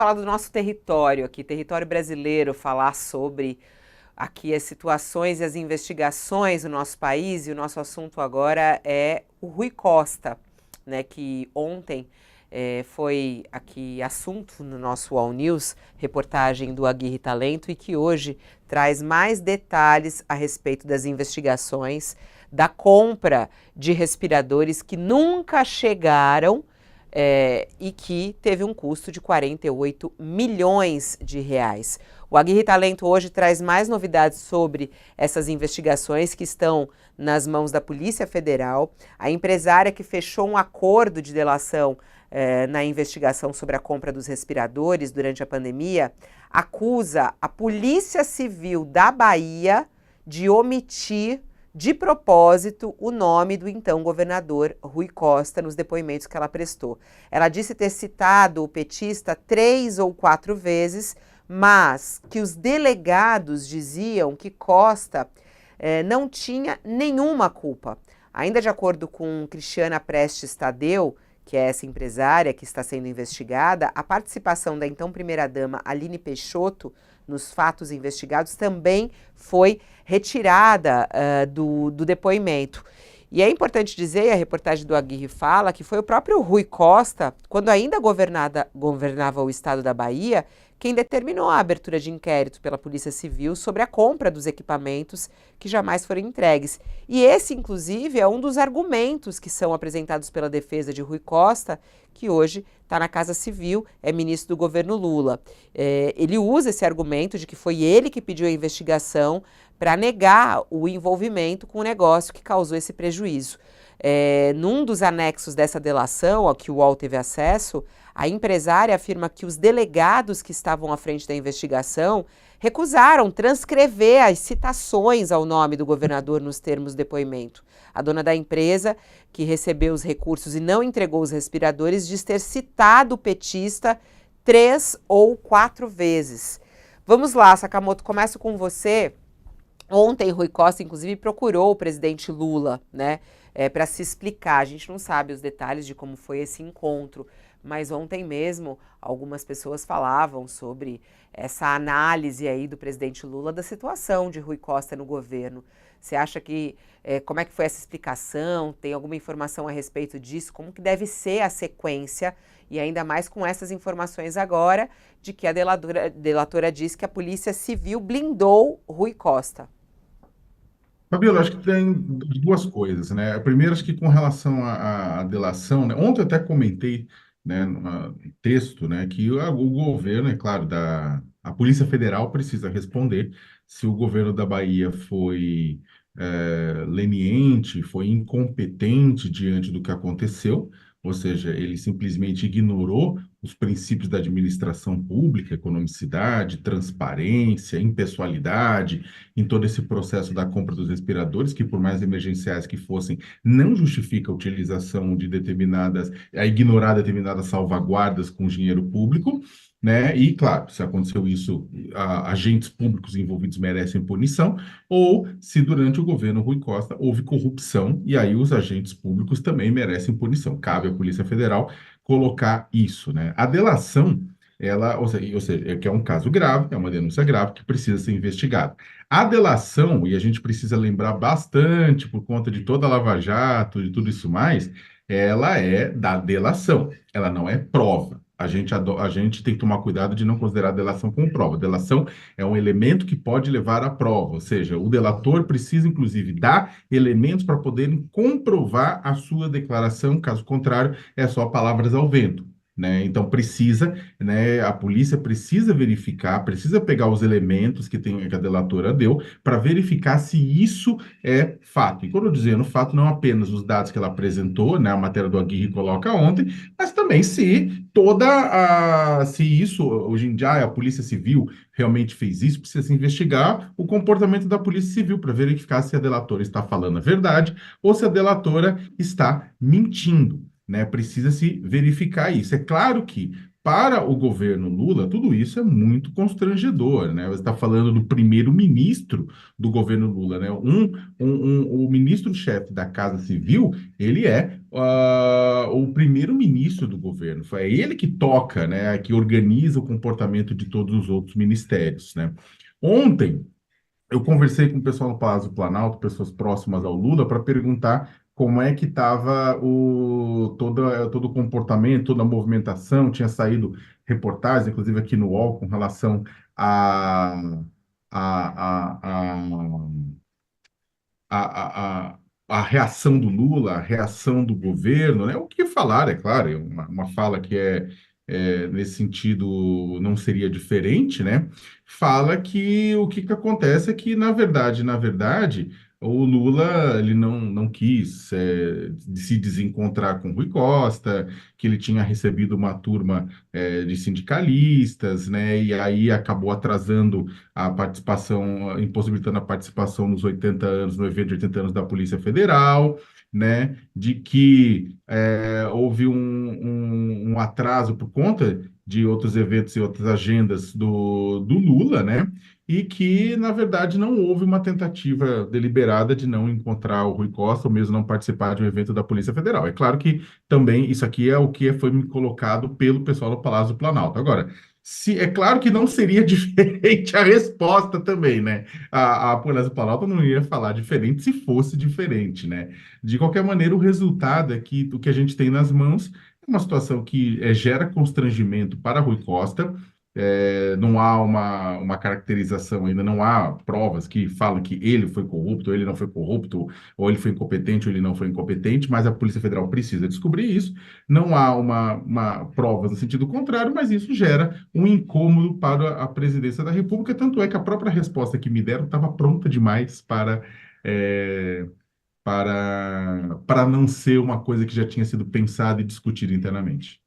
Falar do nosso território aqui, território brasileiro, falar sobre aqui as situações e as investigações do nosso país, e o nosso assunto agora é o Rui Costa, né, que ontem foi aqui assunto no nosso All News, reportagem do Aguirre Talento, e que hoje traz mais detalhes a respeito das investigações da compra de respiradores que nunca chegaram e que teve um custo de 48 milhões de reais. O Aguirre Talento hoje traz mais novidades sobre essas investigações que estão nas mãos da Polícia Federal. A empresária que fechou um acordo de delação na investigação sobre a compra dos respiradores durante a pandemia acusa a Polícia Civil da Bahia de omitir de propósito o nome do então governador Rui Costa nos depoimentos que ela prestou. Ela disse ter citado o petista 3 ou 4 vezes, mas que os delegados diziam que Costa não tinha nenhuma culpa. Ainda de acordo com Cristiana Prestes Tadeu, que é essa empresária que está sendo investigada, a participação da então primeira-dama Aline Peixoto nos fatos investigados também foi retirada do depoimento. E é importante dizer, e a reportagem do Aguirre fala, que foi o próprio Rui Costa, quando ainda governava o estado da Bahia, quem determinou a abertura de inquérito pela Polícia Civil sobre a compra dos equipamentos que jamais foram entregues. E esse, inclusive, é um dos argumentos que são apresentados pela defesa de Rui Costa, que hoje está na Casa Civil, é ministro do governo Lula. Ele usa esse argumento de que foi ele que pediu a investigação para negar o envolvimento com o negócio que causou esse prejuízo. Num dos anexos dessa delação, ao que o UOL teve acesso, a empresária afirma que os delegados que estavam à frente da investigação recusaram transcrever as citações ao nome do governador nos termos do depoimento. A dona da empresa, que recebeu os recursos e não entregou os respiradores, diz ter citado o petista 3 ou 4 vezes. Vamos lá, Sakamoto, começo com você. Ontem, Rui Costa, inclusive, procurou o presidente Lula, né, para se explicar. A gente não sabe os detalhes de como foi esse encontro, mas ontem mesmo algumas pessoas falavam sobre essa análise aí do presidente Lula da situação de Rui Costa no governo. Você acha que, como é que foi essa explicação? Tem alguma informação a respeito disso? Como que deve ser a sequência? E ainda mais com essas informações agora de que a delatora diz que a Polícia Civil blindou Rui Costa. Fabiola, acho que tem duas coisas, né? A primeira, acho que com relação à delação, né? Ontem eu até comentei, né, no texto, né, que o governo, é claro, a Polícia Federal precisa responder se o governo da Bahia foi leniente, foi incompetente diante do que aconteceu, ou seja, ele simplesmente ignorou os princípios da administração pública, economicidade, transparência, impessoalidade, em todo esse processo da compra dos respiradores, que por mais emergenciais que fossem, não justifica a utilização de a ignorar determinadas salvaguardas com dinheiro público, né? E, claro, se aconteceu isso, agentes públicos envolvidos merecem punição, ou se durante o governo Rui Costa houve corrupção, e aí os agentes públicos também merecem punição. Cabe à Polícia Federal colocar isso, né? A delação, ela, ou seja, que é um caso grave, é uma denúncia grave que precisa ser investigada. A delação, e a gente precisa lembrar bastante por conta de toda a Lava Jato, de tudo isso mais, ela é da delação, ela não é prova. A gente tem que tomar cuidado de não considerar a delação como prova. Delação é um elemento que pode levar à prova, ou seja, o delator precisa, inclusive, dar elementos para poderem comprovar a sua declaração, caso contrário, é só palavras ao vento. Né? Então precisa, né, a polícia precisa verificar, precisa pegar os elementos que a delatora deu para verificar se isso é fato. E quando eu dizendo fato, não apenas os dados que ela apresentou, né, a matéria do Aguirre coloca ontem, mas também se isso hoje em dia a Polícia Civil realmente fez isso, precisa se investigar o comportamento da Polícia Civil para verificar se a delatora está falando a verdade ou se a delatora está mentindo. Né, precisa se verificar isso. É claro que Para o governo Lula, tudo isso é muito constrangedor, né? Você está falando do primeiro-ministro do governo Lula, né? O ministro-chefe da Casa Civil, ele é o primeiro-ministro do governo. É ele que toca, né? Que organiza o comportamento de todos os outros ministérios, né? Ontem, eu conversei com o pessoal no Palácio do Planalto, pessoas próximas ao Lula, para perguntar como é que estava todo o comportamento, toda a movimentação. Tinha saído reportagens, inclusive aqui no UOL, com relação a a, a, a reação do Lula, a reação do governo, né? O que falar, é claro, é uma fala que nesse sentido não seria diferente, né? Fala que o que acontece é que, na verdade, o Lula ele não quis se desencontrar com Rui Costa, que ele tinha recebido uma turma de sindicalistas, né? E aí acabou atrasando a participação, impossibilitando a participação nos 80 anos, no evento de 80 anos da Polícia Federal, né? De que houve um atraso por conta de outros eventos e outras agendas do Lula, né? E que, na verdade, não houve uma tentativa deliberada de não encontrar o Rui Costa, ou mesmo não participar de um evento da Polícia Federal. É claro que também isso aqui é o que foi me colocado pelo pessoal do Palácio do Planalto. Agora, é claro que não seria diferente a resposta também, né? A Polícia Planalto não iria falar diferente se fosse diferente, né? De qualquer maneira, o resultado é que o que a gente tem nas mãos é uma situação que gera constrangimento para Rui Costa. Não há uma caracterização ainda, não há provas que falam que ele foi corrupto, ou ele não foi corrupto, ou ele foi incompetente, ou ele não foi incompetente, mas a Polícia Federal precisa descobrir isso. Não há uma prova no sentido contrário, mas isso gera um incômodo para a presidência da República, tanto é que a própria resposta que me deram estava pronta demais é, para não ser uma coisa que já tinha sido pensada e discutida internamente.